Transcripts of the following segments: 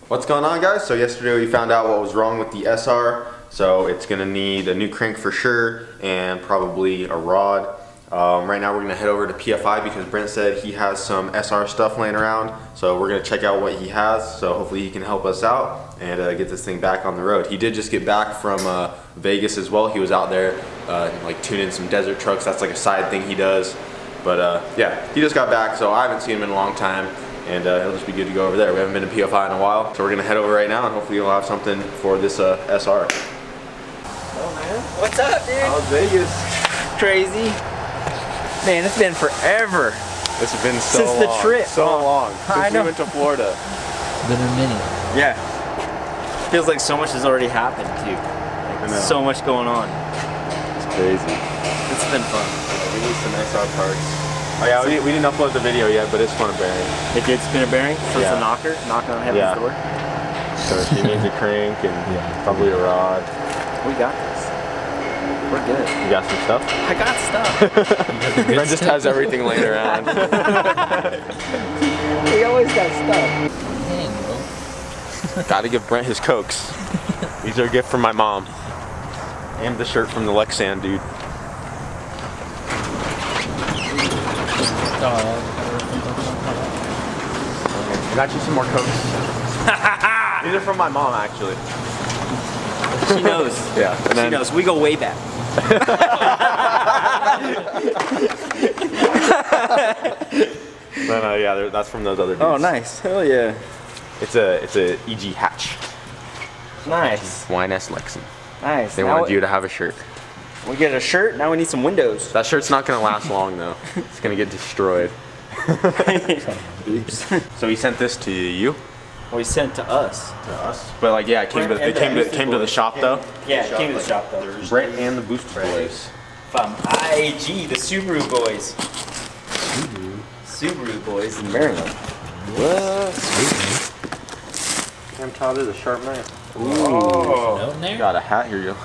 What's going on, guys? So yesterday we found out what was wrong with the SR. So it's gonna need a new crank for sure and probably a rod. Right now we're gonna head over to PFI because Brent said he has some SR stuff laying around. So we're gonna check out what he has. So hopefully he can help us out and get this thing back on the road. He did just get back from Vegas as well. He was out there like tuning some desert trucks. That's like a side thing he does. But yeah, he just got back, so I haven't seen him in a long time. And it'll just be good to go over there. We haven't been to PFI in a while, so we're gonna head over right now and hopefully we'll have something for this SR. Oh man. What's up, dude? How's Vegas? Crazy. Man, it's been forever. It's been so Since long. the trip. So long. Since I know. we went to Florida. Been a minute. Yeah. Feels like so much has already happened too. I know. So much going on. It's crazy. It's been fun. We need some SR parts. Oh yeah, we didn't upload the video yet, but it's spun a bearing. It did spin a bearing, so Yeah. it's a knocker, knocking on heaven's door. So she needs a crank and probably a rod. We got this. We're good. You got some stuff? I got stuff. Brent just has everything laying around. We always got stuff. Dang, bro. Gotta give Brent his Cokes. These are a gift from my mom. And the shirt from the Lexan dude. I got you some more Cokes. These are from my mom, actually. She knows. Yeah. And She knows. We go way back. Then, yeah, that's from those other dudes. Oh, nice. Hell yeah. It's a EG hatch. Nice. YNS Lexan. Nice. They Now wanted you to have a shirt. we get a shirt. Now we need some windows. That shirt's not gonna last long though. It's gonna get destroyed. Oops. So he sent this to you? Well, he sent to us. To us. But like, yeah, it came to the shop though. Yeah, it came to the shop though. Brent and the Boostedboiz. From IAG, the Subaru boys. Subaru boys in Maryland. What? Damn, Todd is a sharp knife. Oh. Got a hat here, yo.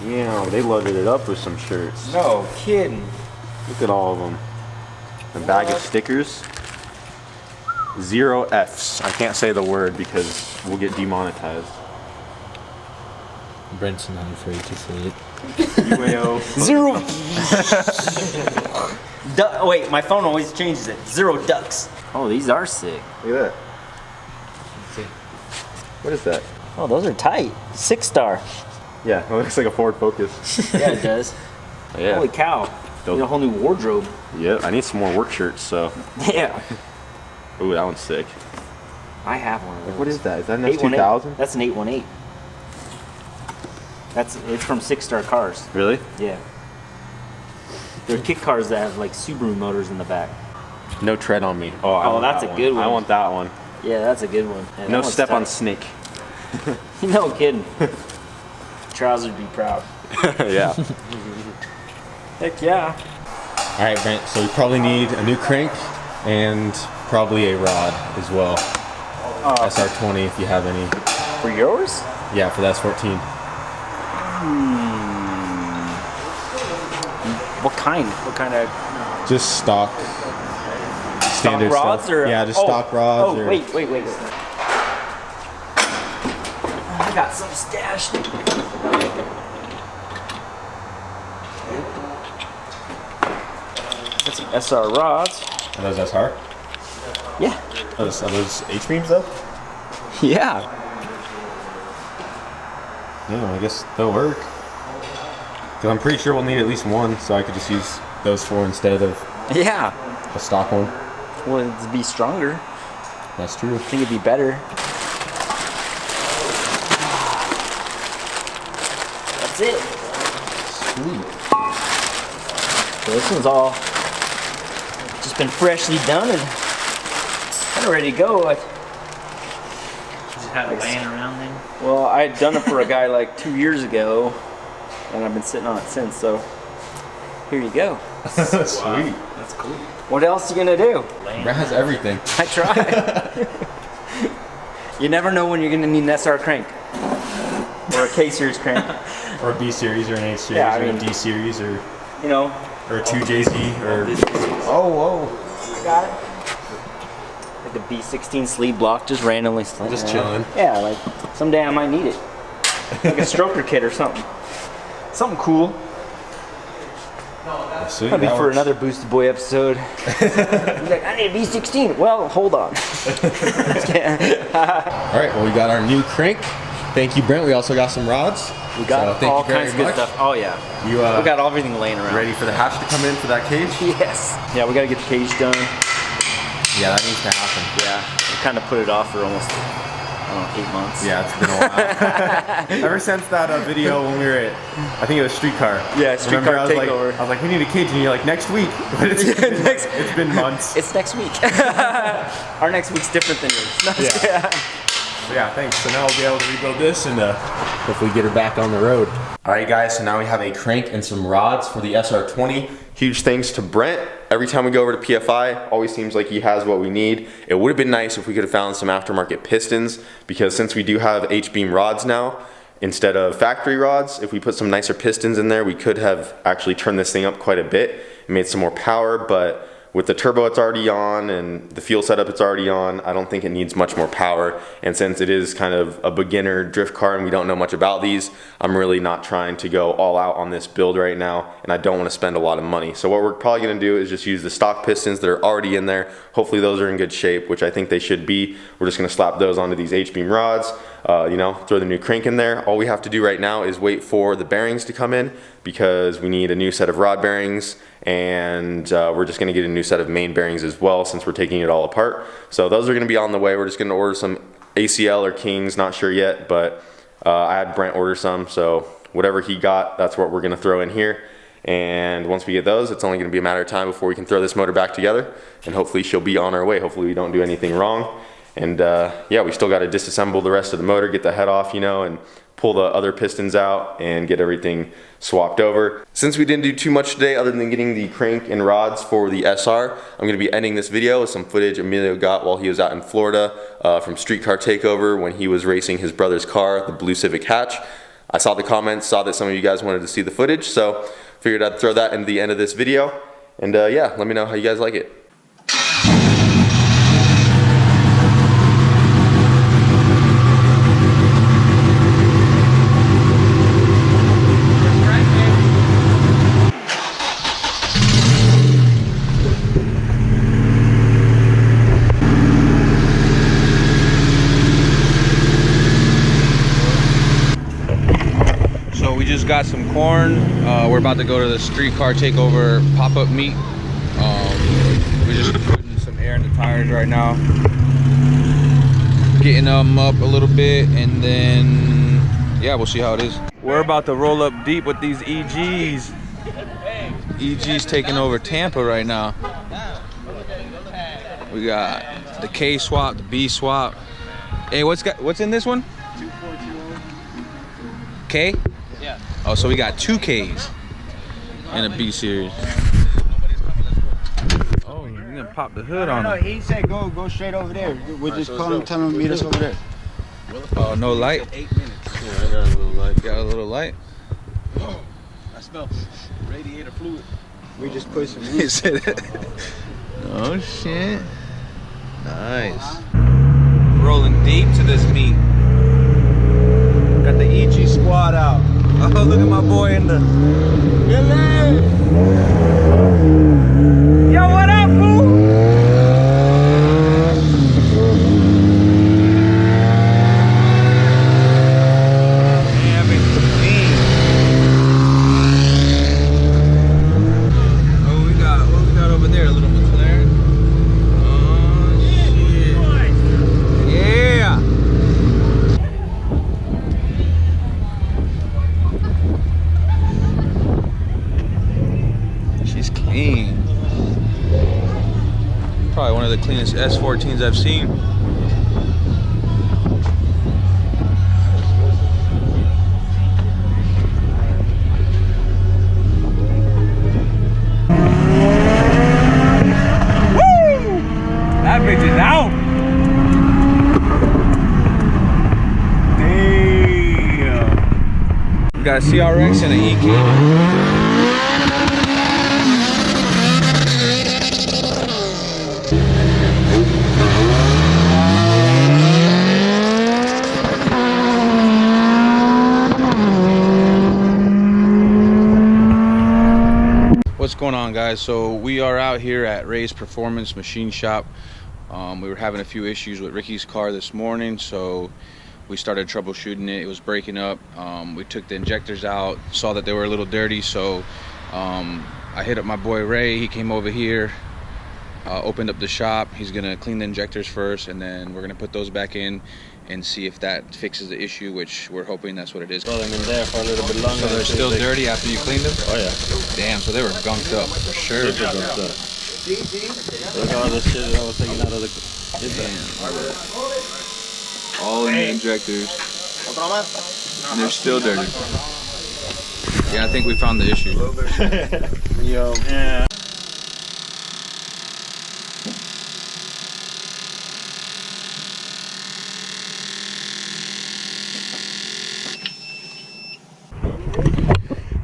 Yeah, they loaded it up with some shirts. No kidding. Look at all of them. A bag of stickers. 0 Fs. I can't say the word because we'll get demonetized. Brent's not afraid to say it. UAO. 0. Wait, my phone always changes it. 0 ducks. Oh, these are sick. Look at that. What is that? Oh, those are tight. 6-star. Yeah, it looks like a Ford Focus. Yeah, it does. Yeah. Holy cow. Need a whole new wardrobe. Yeah, I need some more work shirts, so. Yeah. Ooh, that one's sick. I have one of those. What is that? Is that an 818. S2000? That's an 818. It's from 6-star cars. Really? Yeah. They're kit cars that have like Subaru motors in the back. No tread on me. Oh, Oh, that's a good one. I want that one. Yeah, that's a good one. Yeah, that No one's step on tight. snake. No kidding. Trousers be proud. Yeah. Heck yeah. All right, Brent. So we probably need a new crank and probably a rod as well. SR20 if you have any. For yours? Yeah, for the S14. What kind? What kind of Just stock. Standard rods stuff. or Yeah, just stock rods. Oh, or... wait. I got some stashed. Got some SR rods. Are those SR? Yeah. Are those H-beams though? Yeah. Yeah, I guess they'll work. Cause I'm pretty sure we'll need at least one, so I could just use those 4 instead of Yeah. a stock one. Well, it'd be stronger. That's true. I think it'd be better. That's it. Sweet. So this one's all just been freshly done and kind of ready to go. Just had it laying around then? Well, I had done it for a guy like 2 years ago, and I've been sitting on it since. So here you go. Sweet. That's cool. What else are you gonna do? Brent has everything. I try. You never know when you're gonna need an SR crank or a K series crank. Or a B series or an H series Yeah, I or mean- a D series or You know. a 2JZ or. Oh, whoa. I got it. Like the B16 sleeve block, just randomly. Just chilling. Yeah, like someday I might need it. Like a stroker kit or something. Something cool. Sweet, That'd be that for works. another Boosted Boy episode. He's like, I need a B16. Well, hold on. Alright, well we got our new crank. Thank you, Brent. We also got some rods. We got thank all you very kinds of good much. stuff. Oh yeah. You We got everything laying around. ready for the hatch to come in for that cage? Yes. Yeah, we gotta get the cage done. Yeah, that needs to happen. Yeah. We kind of put it off for almost, I don't know, 8 months. Yeah, it's been a while. Ever since that video when we were at, I think it was Streetcar. Yeah, Streetcar Remember, Takeover. I was like, we need a cage, and you're like, next week. But it's been months. It's next week. Our next week's different than yours. No, Yeah. Yeah, thanks. So now we'll be able to rebuild this and hopefully get her back on the road. All right, guys, so now we have a crank and some rods for the SR20. Huge thanks to Brent. Every time we go over to PFI, always seems like he has what we need. It would have been nice if we could have found some aftermarket pistons, because since we do have H-beam rods now, instead of factory rods, if we put some nicer pistons in there, we could have actually turned this thing up quite a bit and made some more power. But with the turbo it's already on and the fuel setup it's already on, I don't think it needs much more power. And since it is kind of a beginner drift car and we don't know much about these, I'm really not trying to go all out on this build right now, and I don't want to spend a lot of money. So what we're probably going to do is just use the stock pistons that are already in there. Hopefully those are in good shape, which I think they should be. We're just going to slap those onto these H-beam rods, throw the new crank in there. All we have to do right now is wait for the bearings to come in, because we need a new set of rod bearings, and we're just going to get a new set of main bearings as well, since we're taking it all apart. So those are going to be on the way. We're just going to order some ACL or Kings, not sure yet, but I had Brent order some, so whatever he got, that's what we're going to throw in here. And once we get those, it's only going to be a matter of time before we can throw this motor back together, and hopefully she'll be on our way. Hopefully we don't do anything wrong. And yeah, we still got to disassemble the rest of the motor, get the head off, and pull the other pistons out and get everything swapped over. Since we didn't do too much today other than getting the crank and rods for the SR, I'm going to be ending this video with some footage Emilio got while he was out in Florida from Streetcar Takeover when he was racing his brother's car, the blue Civic Hatch. I saw the comments, saw that some of you guys wanted to see the footage, so figured I'd throw that into the end of this video. And yeah, let me know how you guys like it. So we just got some corn. We're about to go to the Streetcar Takeover pop-up meet. We're just putting some air in the tires right now, getting them up a little bit, and then yeah, we'll see how it is. We're about to roll up deep with these EGs. EG's taking over Tampa right now. We got the K swap, the B swap. Hey, what's in this one? 2420. K? Yeah. Oh, so we got 2 Ks in a B series. Oh, you're gonna pop the hood on No, him. he said go straight over there. We'll just call him, tell him to meet us over there. Oh, no light? 8 minutes. Yeah, I got a little light. Got a little light? I smell radiator fluid. We just put some He said it. Oh shit. Nice. Rolling deep to this meet. Got the EG squad out. Oh, look at my boy in the... Yo, what up, boo? Damn, it's clean. Oh, what we got over there? A little McLaren. Oh, shit. Yeah. She's clean. Probably one of the cleanest S14s I've seen. Woo! That bitch is out. Damn. We got a CRX and an EK. going on, guys? So we are out here at Ray's Performance Machine Shop. We were having a few issues with Ricky's car this morning, so we started troubleshooting it. It was breaking up. We took the injectors out, saw that they were a little dirty, so I hit up my boy Ray. He came over here, opened up the shop. He's gonna clean the injectors first, and then we're gonna put those back in and see if that fixes the issue, which we're hoping that's what it is. Throw them in there for a little bit longer. So they're still dirty after you cleaned them? Oh yeah. Damn, so they were gunked up for sure. Super gunked up. Look at all the shit that I was taking out of the... All in the injectors. And they're still dirty. Yeah, I think we found the issue. Yo. Yeah.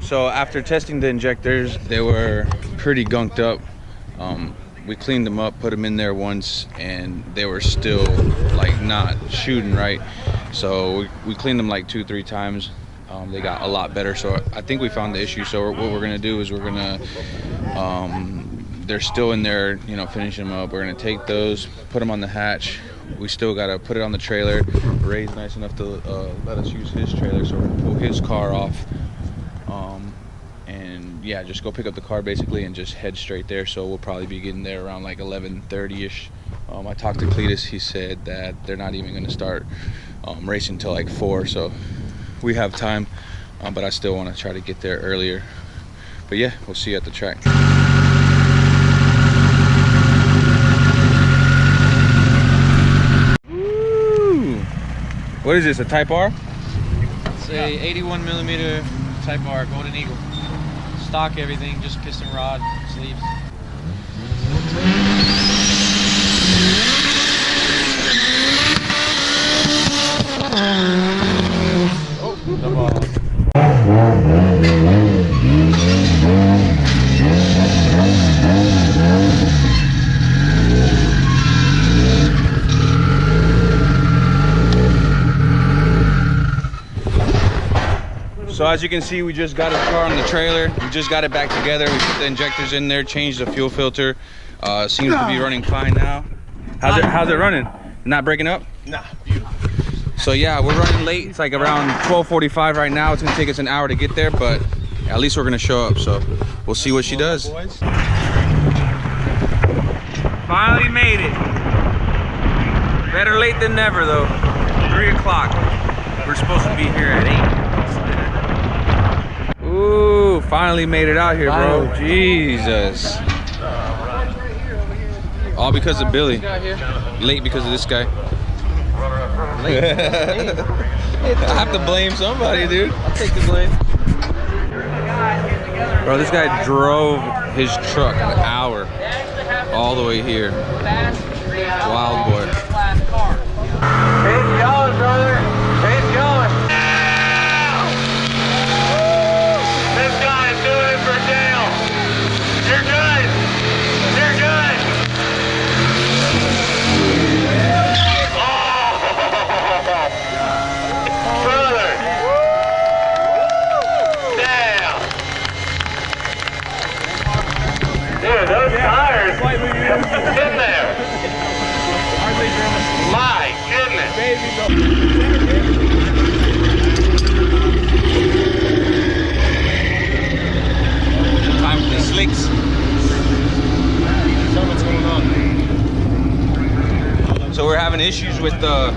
So after testing the injectors, they were pretty gunked up. We cleaned them up, put them in there once, and they were still like not shooting right. So we cleaned them like 2-3 times. They got a lot better. So I think we found the issue. So what we're gonna do is we're gonna, they're still in there, you know, finishing them up. We're gonna take those, put them on the hatch. We still gotta put it on the trailer. Ray's nice enough to let us use his trailer, so we're gonna pull his car off. And yeah, just go pick up the car basically and just head straight there. So we'll probably be getting there around like 11:30ish. I talked to Cletus. He said that they're not even going to start racing till like 4, so we have time, but I still want to try to get there earlier. But yeah, we'll see you at the track. Woo! What is this, a Type R? It's a 81 millimeter Type R Golden Eagle. Stock everything, just piston rod, sleeves. So as you can see, we just got his car on the trailer. We just got it back together. We put the injectors in there, changed the fuel filter. Seems to be running fine now. How's it running? Not breaking up? Nah, beautiful. So yeah, we're running late. It's like around 12:45 right now. It's gonna take us an hour to get there, but at least we're gonna show up. So we'll see what she does. Finally made it. Better late than never though. 3 o'clock. We're supposed to be here at 8. Ooh, finally made it out here, bro. Jesus. All because of Billy. Late because of this guy. I have to blame somebody, dude. I'll take the blame. Bro, this guy drove his truck an hour all the way here. Wild boy. It's going, brother. It's going. This guy is doing it for Dale. You're good. You're good. Oh, brother. Damn. Dude, those tires in there. My goodness. Time for the slicks. Tell me what's going on. So we're having issues with the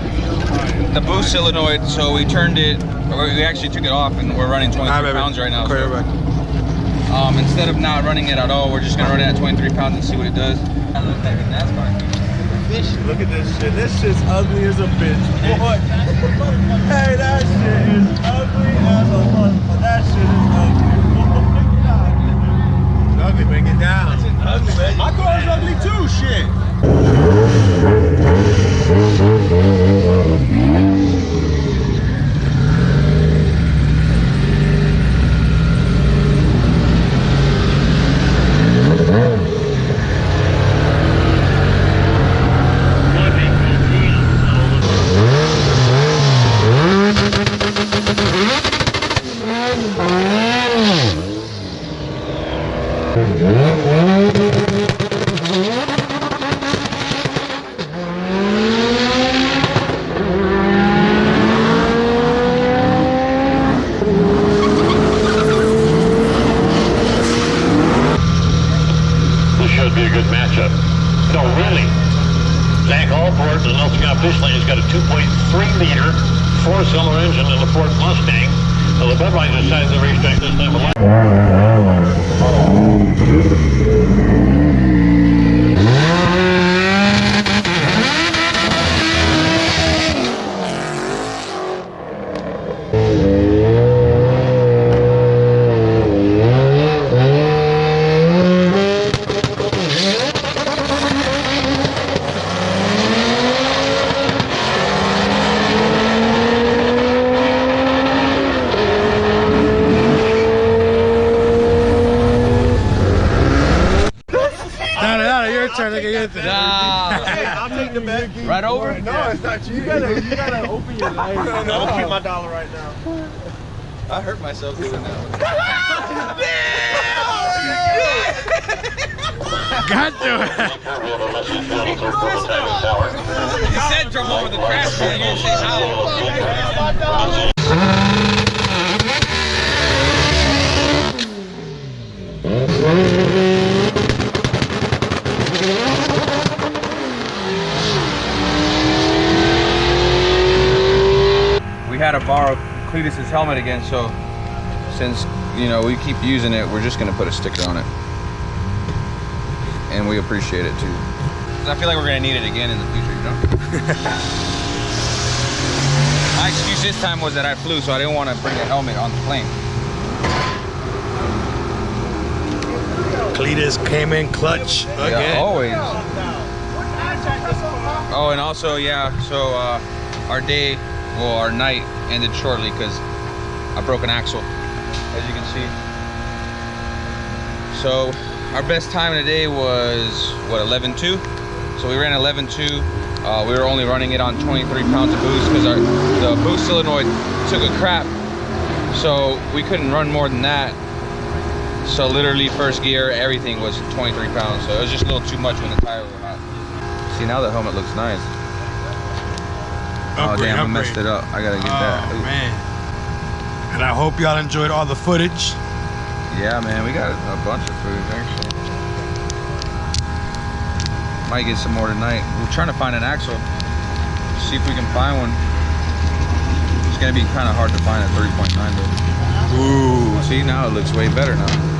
boost solenoid, so we turned it, or we actually took it off, and we're running 23 pounds right now. So, instead of not running it at all, we're just gonna run it at 23 pounds and see what it does. I look like a NASCAR. Look at this shit. This shit's ugly as a bitch, boy. Hey, that shit is ugly as a motherfucker. That shit is ugly. It's ugly, man. Get down. It's ugly, man. My car is ugly too, shit. Yeah. Officially, it's got a 2.3-liter four-cylinder engine in the Ford Mustang. So the Budweiser decided to restrict this type of life. I'll take the bet. Right over? No, it's not you. You gotta open your legs. No, I'll keep my dollar right now. I hurt myself doing that. Got to it. You said jump over the trash can. You didn't say how. We had to borrow Cletus's helmet again, so since we keep using it, we're just gonna put a sticker on it, and we appreciate it too. I feel like we're gonna need it again in the future, My excuse this time was that I flew, so I didn't want to bring a helmet on the plane. Cletus came in clutch again. Yeah, always. Oh, and also, our night ended shortly because I broke an axle, as you can see. So our best time of the day was, what, 11.2? So we ran 11.2. We were only running it on 23 pounds of boost because the boost solenoid took a crap. So we couldn't run more than that. So literally first gear, everything was 23 pounds. So it was just a little too much when the tire were hot. See, now the helmet looks nice. Oh damn, I messed it up. I gotta get that. Ooh. Man. And I hope y'all enjoyed all the footage. Yeah, man, we got a bunch of food actually. Might get some more tonight. We're trying to find an axle. See if we can find one. It's gonna be kind of hard to find a 3.9 though. Ooh. See, now it looks way better now.